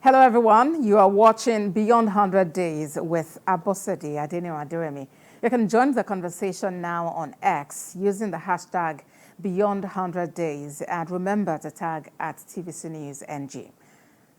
Hello, everyone. You are watching Beyond 100 Days with Abosede Adeniran. You can join the conversation now on X using the hashtag Beyond 100 Days and remember to tag at TVC News NG.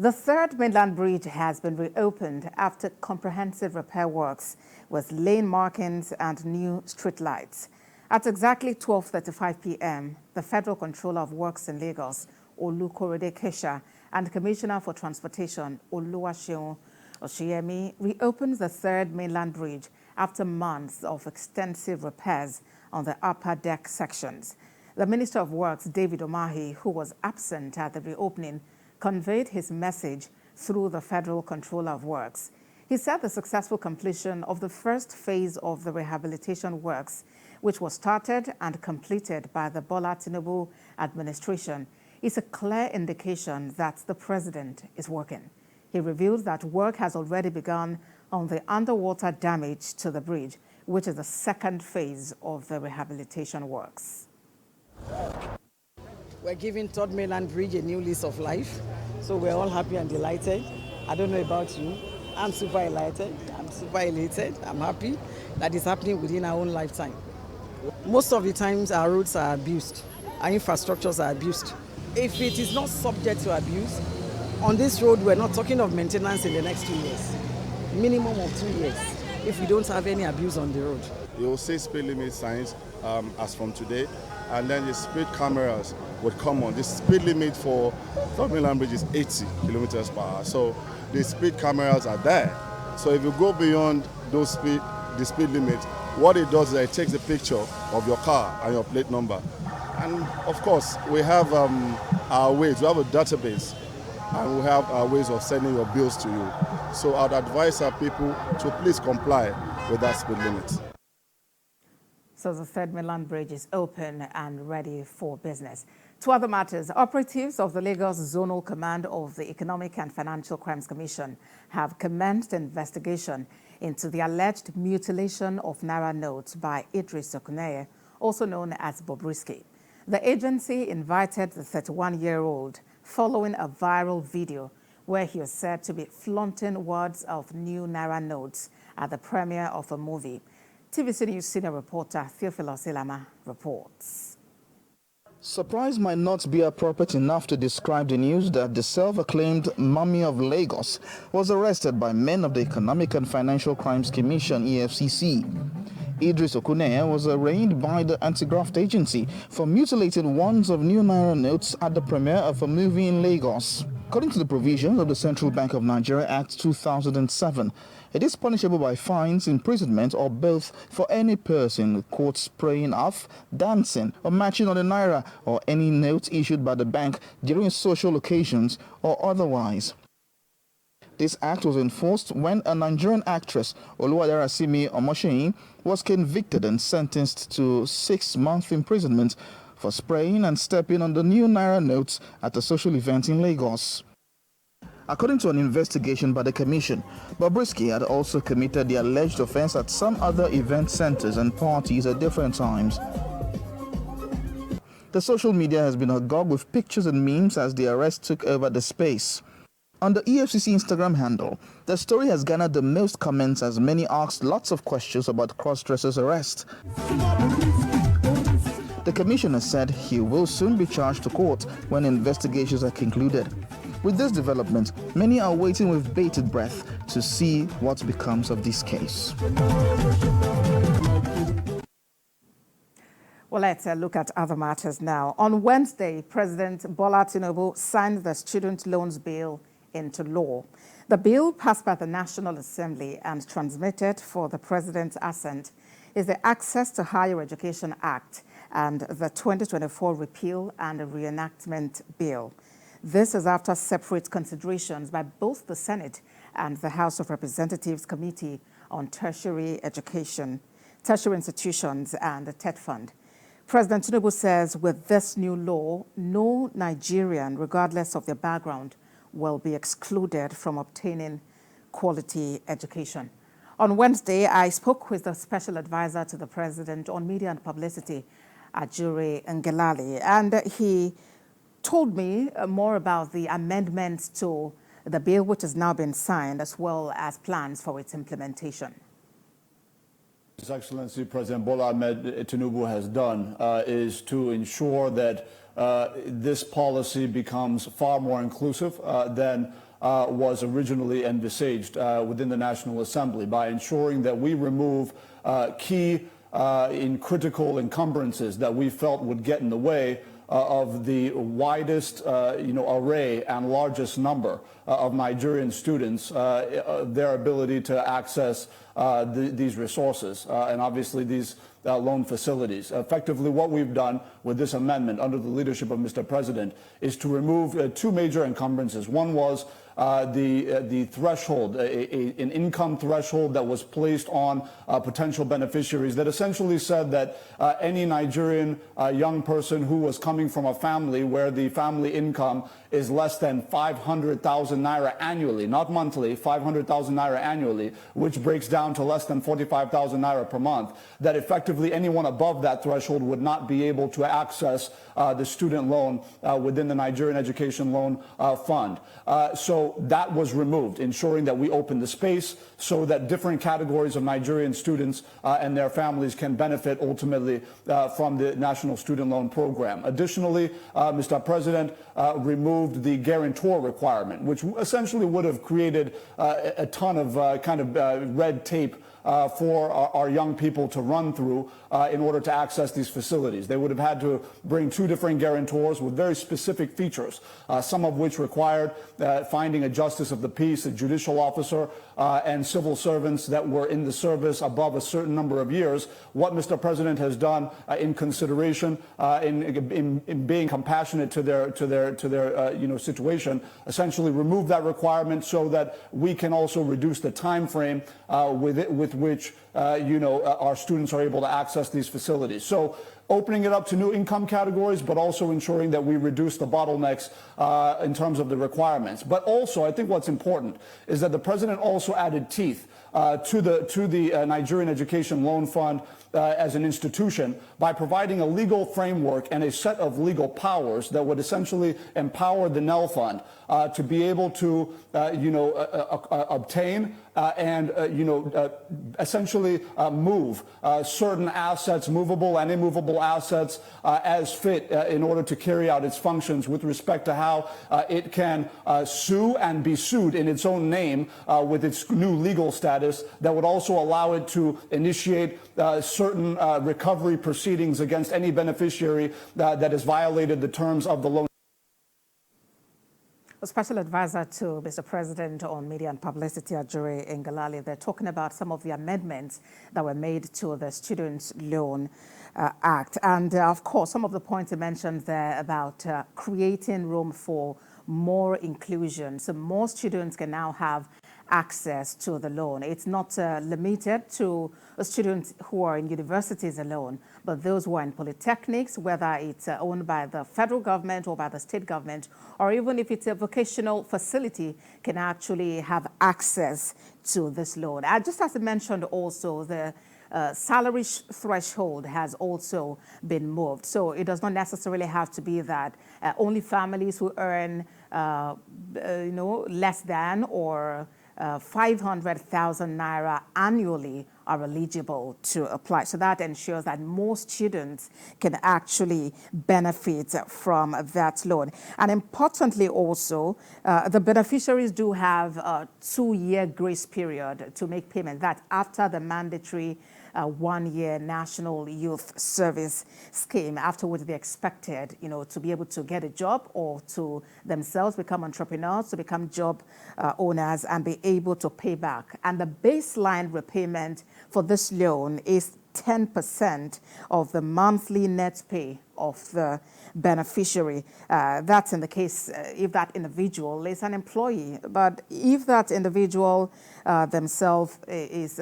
The third mainland bridge has been reopened after comprehensive repair works with lane markings and new street lights. At exactly 12:35 p.m., the Federal Controller of Works in Lagos, Olukorede Kesha, and Commissioner for Transportation, Oluwaseun Oshiyemi, reopened the third mainland bridge after months of extensive repairs on the upper deck sections. The Minister of Works, David Umahi, who was absent at the reopening, conveyed his message through the Federal Controller of Works. He said the successful completion of the first phase of the rehabilitation works, which was started and completed by the Bola Tinubu administration, is a clear indication that the president is working. He revealed that work has already begun on the underwater damage to the bridge, which is the second phase of the rehabilitation works. We're giving Third Mainland Bridge a new lease of life, so we're all happy and delighted. I don't know about you. I'm super elated. I'm super elated. I'm happy that it's happening within our own lifetime. Most of the times our roads are abused, our infrastructures are abused. If it is not subject to abuse, on this road we're not talking of maintenance in the next 2 years. Minimum of 2 years, if we don't have any abuse on the road. You will see speed limit signs as from today, and then the speed cameras would come on. The speed limit for Third Mainland Bridge is 80 kilometers per hour. So the speed cameras are there. So if you go beyond the speed limit, what it does is it takes a picture of your car and your plate number. And of course, we have our ways. We have a database, and we have our ways of sending your bills to you. So I'd advise our people to please comply with that speed limit. So the third mainland bridge is open and ready for business. To other matters, operatives of the Lagos Zonal Command of the Economic and Financial Crimes Commission have commenced investigation into the alleged mutilation of Naira notes by Idris, also known as Bobrisky. The agency invited the 31-year-old following a viral video where he was said to be flaunting words of new Naira notes at the premiere of a movie. TVC News senior reporter Theophilus Ilama reports. Surprise might not be appropriate enough to describe the news that the self-acclaimed Mummy of Lagos was arrested by men of the Economic and Financial Crimes Commission, EFCC. Idris Okun was arraigned by the anti-graft agency for mutilating ones of new Naira notes at the premiere of a movie in Lagos. According to the provisions of the Central Bank of Nigeria Act 2007, it is punishable by fines, imprisonment, or both for any person caught spraying off, dancing, or matching on the Naira or any notes issued by the bank during social occasions or otherwise. This act was enforced when a Nigerian actress, Oluwadarasimi Omosheyin, was convicted and sentenced to 6-month imprisonment for spraying and stepping on the new Naira notes at a social event in Lagos. According to an investigation by the Commission, Bobrisky had also committed the alleged offense at some other event centers and parties at different times. The social media has been agog with pictures and memes as the arrest took over the space. On the EFCC Instagram handle, the story has garnered the most comments as many asked lots of questions about cross-dresser's arrest. The commissioner said he will soon be charged to court when investigations are concluded. With this development, many are waiting with bated breath to see what becomes of this case. Well, let's look at other matters now. On Wednesday, President Bola Tinubu signed the Student Loans Bill into law. The bill, passed by the National Assembly and transmitted for the President's assent, is the Access to Higher Education Act and the 2024 Repeal and Reenactment Bill. This is after separate considerations by both the Senate and the House of Representatives Committee on Tertiary Education, Tertiary Institutions, and the TED Fund. President Tinubu says with this new law, no Nigerian, regardless of their background, will be excluded from obtaining quality education. On Wednesday, I spoke with the Special Advisor to the President on Media and Publicity, Ajuri Ngelale, and he told me more about the amendments to the bill which has now been signed, as well as plans for its implementation. His Excellency President Bola Ahmed Tinubu has done is to ensure that this policy becomes far more inclusive than was originally envisaged within the National Assembly, by ensuring that we remove key critical encumbrances that we felt would get in the way of the widest array and largest number of Nigerian students, their ability to access these resources and obviously these loan facilities. Effectively, what we've done with this amendment under the leadership of Mr. President is to remove two major encumbrances. One was the threshold, an income threshold that was placed on potential beneficiaries that essentially said that any Nigerian young person who was coming from a family where the family income is less than 500,000 Naira annually, not monthly, 500,000 Naira annually, which breaks down to less than 45,000 Naira per month, that effectively anyone above that threshold would not be able to access the student loan within the Nigerian Education Loan Fund. So that was removed, ensuring that we open the space so that different categories of Nigerian students and their families can benefit ultimately from the National Student Loan Program. Additionally, Mr. President removed the guarantor requirement, which essentially would have created a ton of red tape for our young people to run through in order to access these facilities. They would have had to bring two different guarantors with very specific features, some of which required finding a justice of the peace, a judicial officer, and civil servants that were in the service above a certain number of years. What Mr. President has done in consideration, in being compassionate to their situation, essentially remove that requirement so that we can also reduce the time frame with which our students are able to access these facilities. So opening it up to new income categories, but also ensuring that we reduce the bottlenecks in terms of the requirements. But also, I think what's important is that the president also added teeth to the Nigerian Education Loan Fund as an institution by providing a legal framework and a set of legal powers that would essentially empower the NEL Fund to be able to obtain and essentially move certain assets, movable and immovable assets, as fit in order to carry out its functions with respect to how it can sue and be sued in its own name with its new legal status that would also allow it to initiate certain recovery proceedings against any beneficiary that has violated the terms of the loan. A special advisor to Mr. President on Media and Publicity, Ajuri Ngalale, they're talking about some of the amendments that were made to the Student Loan Act. And of course, some of the points he mentioned there about creating room for more inclusion. So more students can now have access to the loan. It's not limited to students who are in universities alone, but those who are in polytechnics, whether it's owned by the federal government or by the state government, or even if it's a vocational facility, can actually have access to this loan. Just as I mentioned also, the salary threshold has also been moved. So it does not necessarily have to be that only families who earn, less than or 500,000 Naira annually are eligible to apply. So that ensures that more students can actually benefit from that loan. And importantly also, the beneficiaries do have a 2-year grace period to make payment. That after the mandatory 1-year National Youth Service Scheme, afterwards they're expected, to be able to get a job or to themselves become entrepreneurs, to become job owners and be able to pay back. And the baseline repayment for this loan is 10% of the monthly net pay of the beneficiary. That's in the case if that individual is an employee. But if that individual themselves is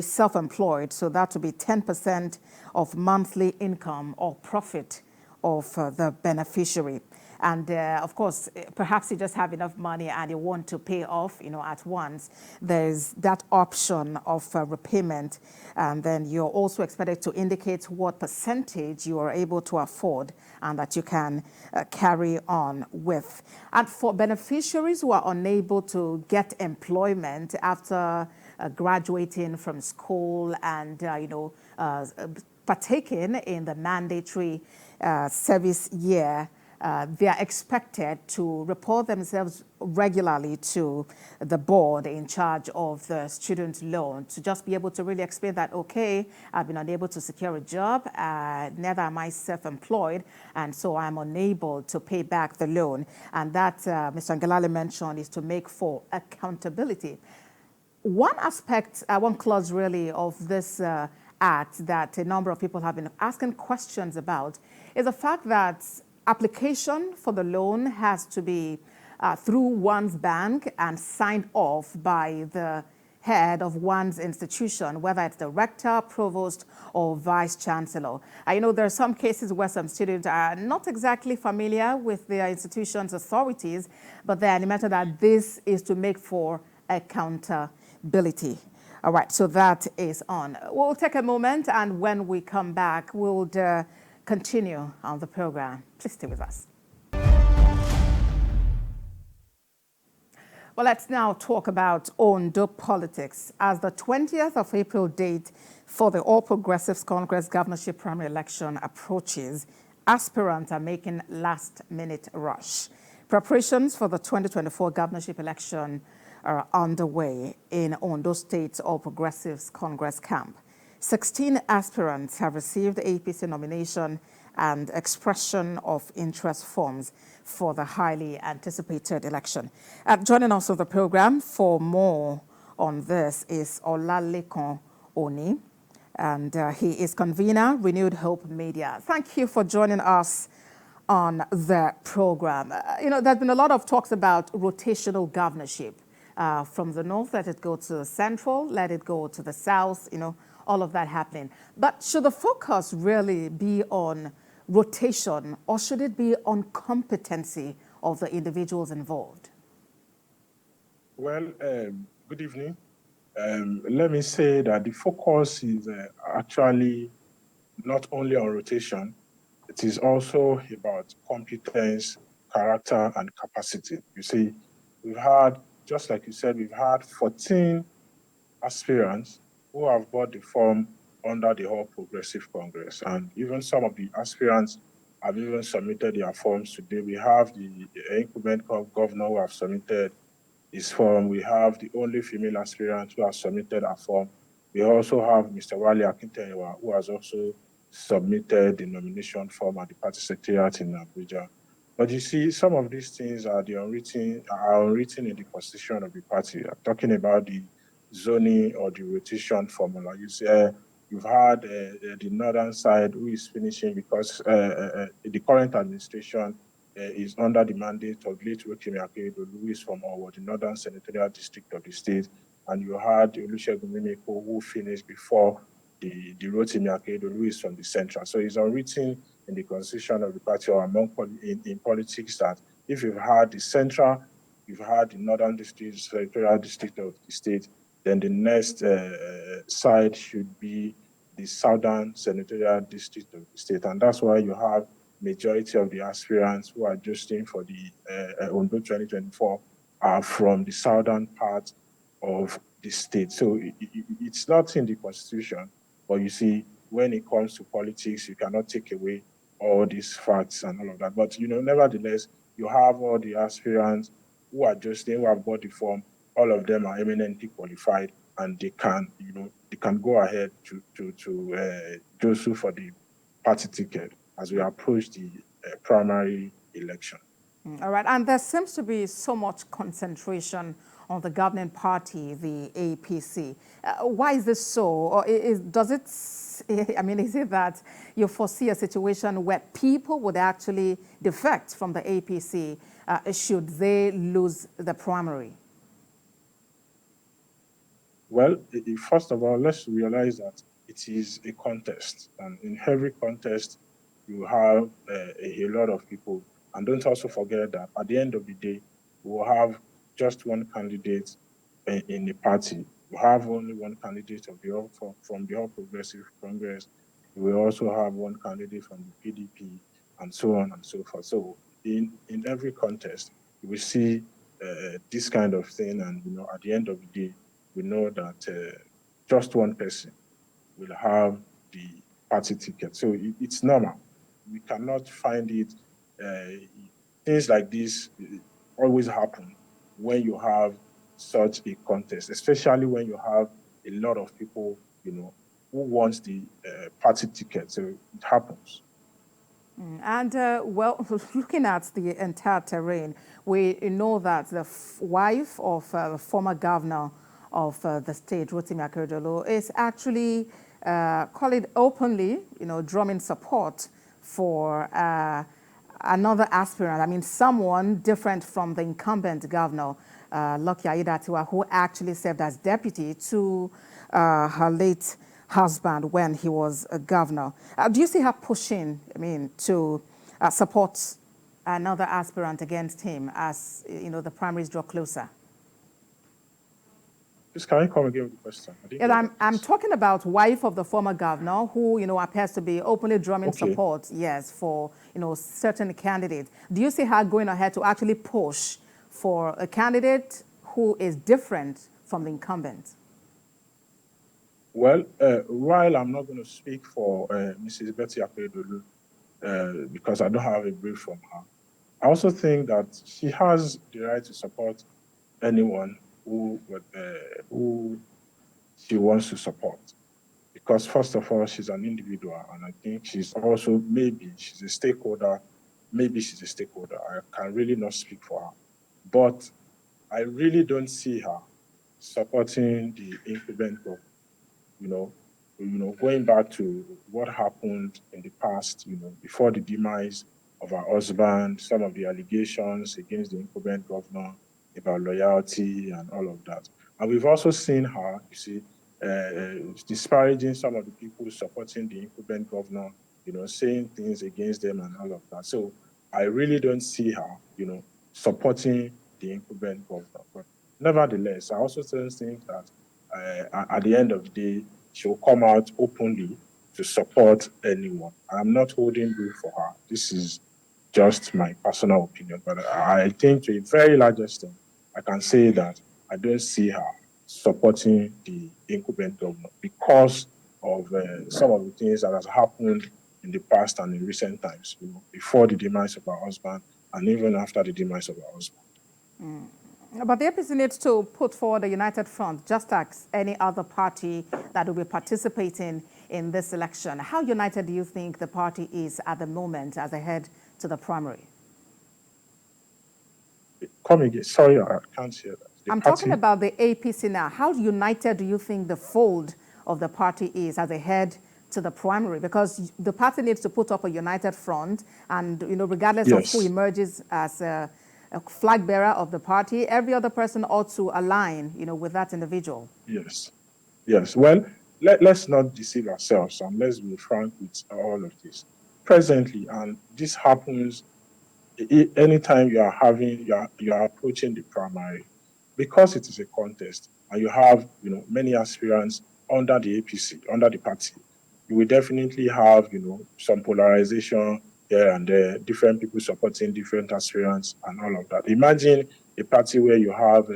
self-employed, so that would be 10% of monthly income or profit of the beneficiary. And of course, perhaps you just have enough money and you want to pay off, at once. There's that option of repayment. And then you're also expected to indicate what percentage you are able to afford and that you can carry on with. And for beneficiaries who are unable to get employment after graduating from school and, partaking in the mandatory service year, they are expected to report themselves regularly to the board in charge of the student loan to just be able to really explain that, okay, I've been unable to secure a job, neither am I self-employed, and so I'm unable to pay back the loan. And that, Mr. Ngelale mentioned, is to make for accountability. One aspect, one clause really of this act that a number of people have been asking questions about is the fact that application for the loan has to be through one's bank and signed off by the head of one's institution, whether it's the rector, provost, or vice chancellor. There are some cases where some students are not exactly familiar with their institution's authorities, but they are admitted that this is to make for accountability. All right, so that is on. We'll take a moment, and when we come back, we'll continue on the program. Please stay with us. Well, let's now talk about Ondo Politics. As the 20th of April date for the All Progressives Congress governorship primary election approaches, aspirants are making last-minute rush. Preparations for the 2024 governorship election are underway in Ondo State's All Progressives Congress camp. 16 aspirants have received APC nomination and expression of interest forms for the highly anticipated election. Joining us on the program for more on this is Olalekan Oni, and he is convener, Renewed Hope Media. Thank you for joining us on the program. There's been a lot of talks about rotational governorship. From the north, let it go to the central, let it go to the south, all of that happening. But should the focus really be on rotation, or should it be on competency of the individuals involved? Well, good evening. Let me say that the focus is actually not only on rotation, it is also about competence, character, and capacity. You see, we've had, just like you said, we've had 14 aspirants who have bought the form under the All Progressive Congress. And even some of the aspirants have even submitted their forms today. We have the incumbent governor who have submitted his form. We have the only female aspirant who has submitted her form. We also have Mr. Wale Akintewa, who has also submitted the nomination form at the party secretariat in Abuja. But you see, some of these things are unwritten in the constitution of the party. I'm talking about the zoning or the rotation formula. You see, you've had the northern side who is finishing because the current administration is under the mandate of late Rotimi Akeredolu, who is from Owo, the northern senatorial district of the state, and you had Olusegun Mimiko, who finished before the Rotimi Akeredolu, who is from the central. So it's unwritten in the constitution of the party or in politics that if you've had the central, you've had the northern district, senatorial district of the state, then the next side should be the southern senatorial district of the state. And that's why you have majority of the aspirants who are adjusting for the Ondo 2024 are from the southern part of the state. So it's not in the constitution, but you see, when it comes to politics, you cannot take away all these facts and all of that. But, nevertheless, you have all the aspirants who are adjusting, who have bought the form. All of them are eminently qualified, and they can go ahead to jostle for the party ticket as we approach the primary election. All right, and there seems to be so much concentration on the governing party, the APC. Why is this so? Or is it that you foresee a situation where people would actually defect from the APC should they lose the primary? Well, first of all, let's realize that it is a contest. And in every contest, you have a lot of people And don't also forget that at the end of the day, we will have just one candidate in the party. We have only one candidate from the All Progressive Congress. We also have one candidate from the PDP, and so on and so forth. So in every contest, we see this kind of thing, and at the end of the day, we know that just one person will have the party ticket. So it's normal. We cannot find it. Things like this always happen when you have such a contest, especially when you have a lot of people, who wants the party ticket. So it happens. And well, looking at the entire terrain, we know that the wife of the former governor of the state, Rotimi Akeredolu, is actually, call it openly, drumming support for another aspirant. I mean, someone different from the incumbent governor, Lucky Aiyedatiwa, who actually served as deputy to her late husband when he was a governor. Do you see her pushing, to support another aspirant against him as, the primaries draw closer? Just can you come again with the question? I'm talking about wife of the former governor who, appears to be openly drumming support, yes, for, certain candidates. Do you see her going ahead to actually push for a candidate who is different from the incumbent? Well, while I'm not going to speak for Mrs. Betty Akeredolu because I don't have a brief from her, I also think that she has the right to support anyone who she wants to support. Because first of all, she's an individual, and I think she's also, she's a stakeholder. Maybe she's a stakeholder. I can really not speak for her. But I really don't see her supporting the incumbent government. Going back to what happened in the past, before the demise of her husband, some of the allegations against the incumbent governor about loyalty and all of that. And we've also seen her, disparaging some of the people supporting the incumbent governor, saying things against them and all of that. So I really don't see her, supporting the incumbent governor. But nevertheless, I also still think that at the end of the day, she'll come out openly to support anyone. I'm not holding brief for her. This is just my personal opinion. But I think to a very large extent, I can say that I don't see her supporting the incumbent governor because of some of the things that has happened in the past and in recent times, before the demise of her husband and even after the demise of her husband. But the APC needs to put forward a united front, just as any other party that will be participating in this election. How united do you think the party is at the moment as they head to the primary? Come again. Sorry, I can't hear that. I'm talking about the APC now. How united do you think the fold of the party is as they head to the primary? Because the party needs to put up a united front, and regardless of who emerges as a flag bearer of the party, every other person ought to align, with that individual. Yes. Well, let's not deceive ourselves, and let's be frank with all of this. Presently, and this happens anytime you are approaching the primary, because it is a contest, and you have many aspirants under the APC, under the party, you will definitely have some polarization here and there, different people supporting different aspirants and all of that. Imagine a party where you have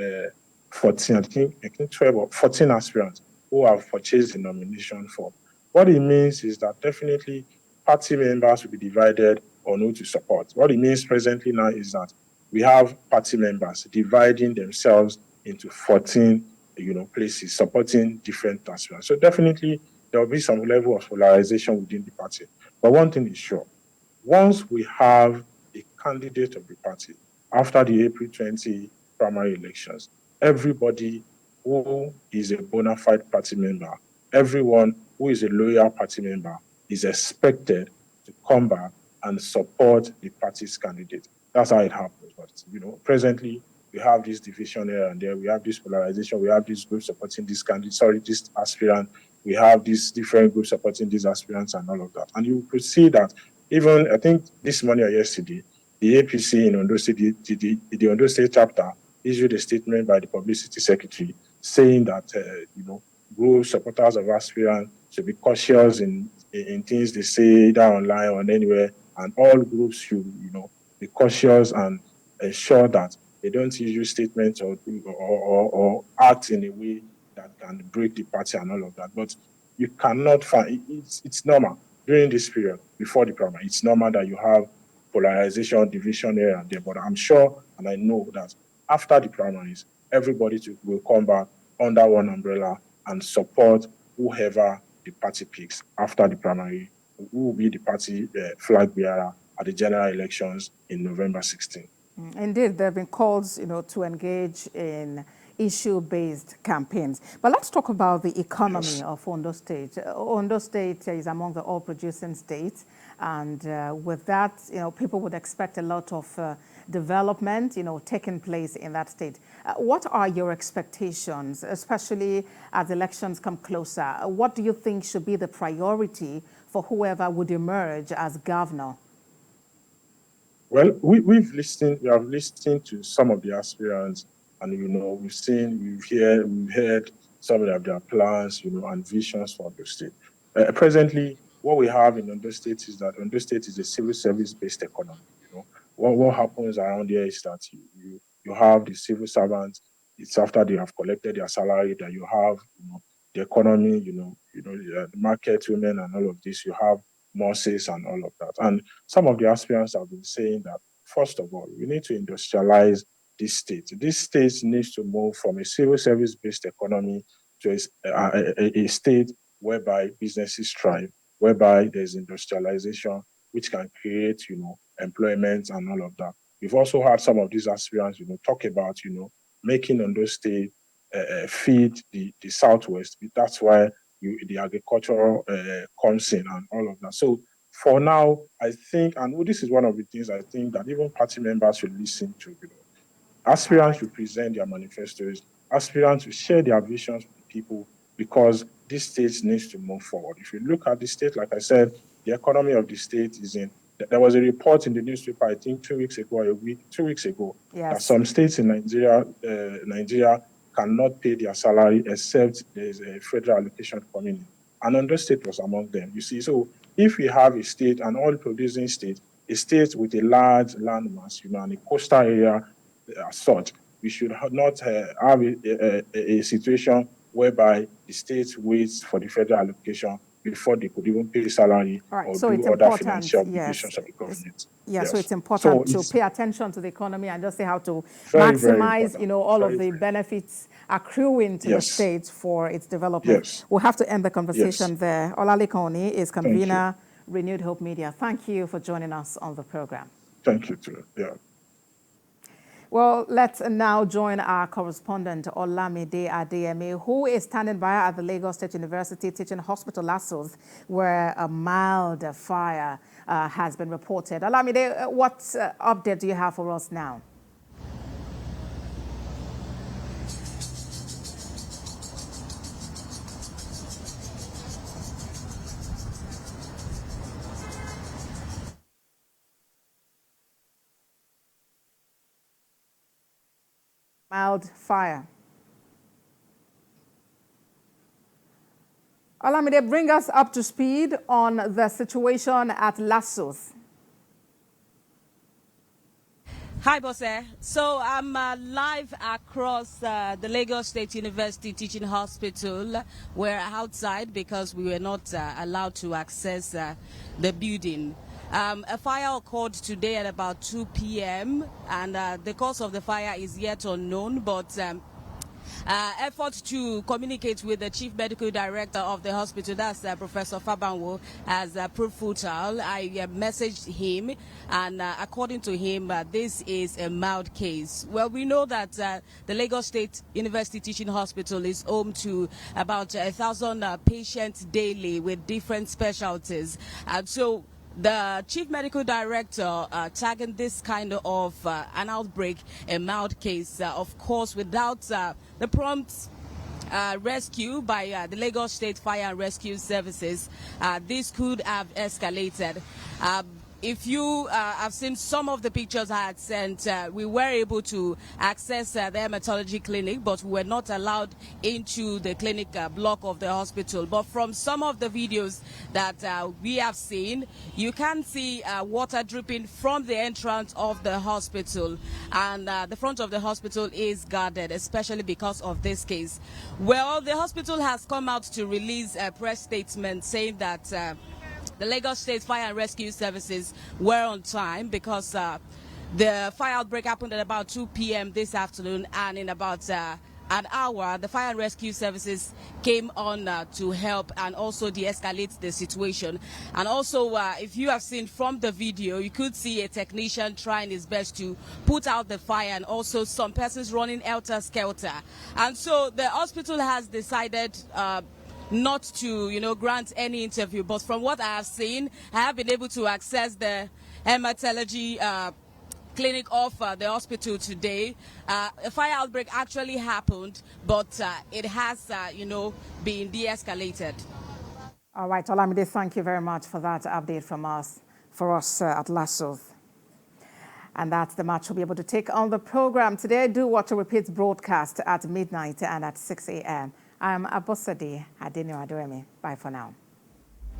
14, I think 12 or 14 aspirants who have purchased the nomination form. What it means is that definitely party members will be divided on who to support. What it means presently now is that we have party members dividing themselves into 14 places, supporting different aspirants. So definitely there will be some level of polarization within the party. But one thing is sure, once we have a candidate of the party after the April 20 primary elections, everybody who is a bona fide party member, everyone who is a loyal party member is expected to come back and support the party's candidate. That's how it happens. But, presently we have this division here and there. We have this polarization. We have this group supporting this candidate, this aspirant. We have these different groups supporting these aspirants and all of that. And you could see that even, I think this morning or yesterday, the APC in Ondo State, the Ondo State chapter issued a statement by the publicity secretary saying that, group supporters of aspirants should be cautious in things they say either online or anywhere, and all groups should, be cautious and ensure that they don't issue statements or act in a way that can break the party and all of that. But you cannot find, it's normal during this period, before the primary, it's normal that you have polarization, division here and there. But I'm sure and I know that after the primaries, everybody will come back under one umbrella and support whoever the party picks after the primary, who will be the party flag bearer at the general elections in November 16. Indeed, there have been calls, to engage in issue-based campaigns. But let's talk about the economy of Ondo State. Ondo State is among the oil-producing states, and with that, people would expect a lot of development, taking place in that state. What are your expectations, especially as elections come closer? What do you think should be the priority for whoever would emerge as governor? Well, we've listened to some of the aspirants, and we've heard some of their plans, and visions for the state. Presently, what we have in Ondo State is that Ondo State is a civil service-based economy. What happens around here is that you have the civil servants. It's after they have collected their salary that you have, the economy, the market women and all of this. You have Moses and all of that. And some of the aspirants have been saying that, first of all, we need to industrialize this state. This state needs to move from a civil service-based economy to a state whereby businesses thrive, whereby there's industrialization, which can create, employment and all of that. We've also had some of these aspirants, talk about, making Ondo State feed the Southwest. That's why the agricultural comes in and all of that. So for now, I think, and this is one of the things I think that even party members should listen to, aspirants should present their manifestos, aspirants should share their visions with people, because this state needs to move forward. If you look at the state, like I said, the economy of the state is in, there was a report in the newspaper, I think 2 weeks ago, 2 weeks ago, yes, that some states in Nigeria cannot pay their salary except there's a federal allocation coming in. And Ondo State was among them, you see. So if we have a state, an oil-producing state, a state with a large landmass, and a coastal area as such, we should not have a situation whereby the state waits for the federal allocation before they could even pay salary or so do other financial obligations of the government. Yes, so it's important to pay attention to the economy and just see how to maximize, all of the benefits accruing to the state for its development. Yes. We'll have to end the conversation there. Olalikoni is convener, Renewed Hope Media. Thank you for joining us on the program. Thank you, too. Yeah. Well, let's now join our correspondent, Olamide Adeyemi, who is standing by at the Lagos State University Teaching Hospital, Lassos, where a mild fire has been reported. Olamide, what update do you have for us now? Mild fire. Olamide, bring us up to speed on the situation at Lassos. Hi, Bosse. So I'm live across the Lagos State University Teaching Hospital. We're outside because we were not allowed to access the building. A fire occurred today at about 2 p.m. and the cause of the fire is yet unknown, but efforts to communicate with the Chief Medical Director of the hospital, that's Professor Fabanwo, has proved futile. I messaged him, and according to him, this is a mild case. Well, we know that the Lagos State University Teaching Hospital is home to about 1,000 patients daily with different specialties. And so the Chief Medical Director tagging this kind of an outbreak a mild case, of course, without the prompt rescue by the Lagos State Fire and Rescue Services, this could have escalated. if you have seen some of the pictures I had sent, we were able to access the hematology clinic, but we were not allowed into the clinic block of the hospital. But from some of the videos that we have seen, you can see water dripping from the entrance of the hospital. And the front of the hospital is guarded, especially because of this case. Well, the hospital has come out to release a press statement saying that the Lagos State Fire and Rescue Services were on time because the fire outbreak happened at about 2 p.m. this afternoon, and in about an hour, the Fire and Rescue Services came on to help and also de-escalate the situation. And also, if you have seen from the video, you could see a technician trying his best to put out the fire, and also some persons running helter-skelter. And so the hospital has decided not to, grant any interview. But from what I have seen, I have been able to access the hematology clinic of the hospital today. A fire outbreak actually happened, but it has, been de-escalated. All right, Olamide, thank you very much for that update for us at Lassos. And that's the match we'll be able to take on the program today. Do watch a repeat broadcast at midnight and at 6 a.m. I'm Abosadi Adeniran. Bye for now.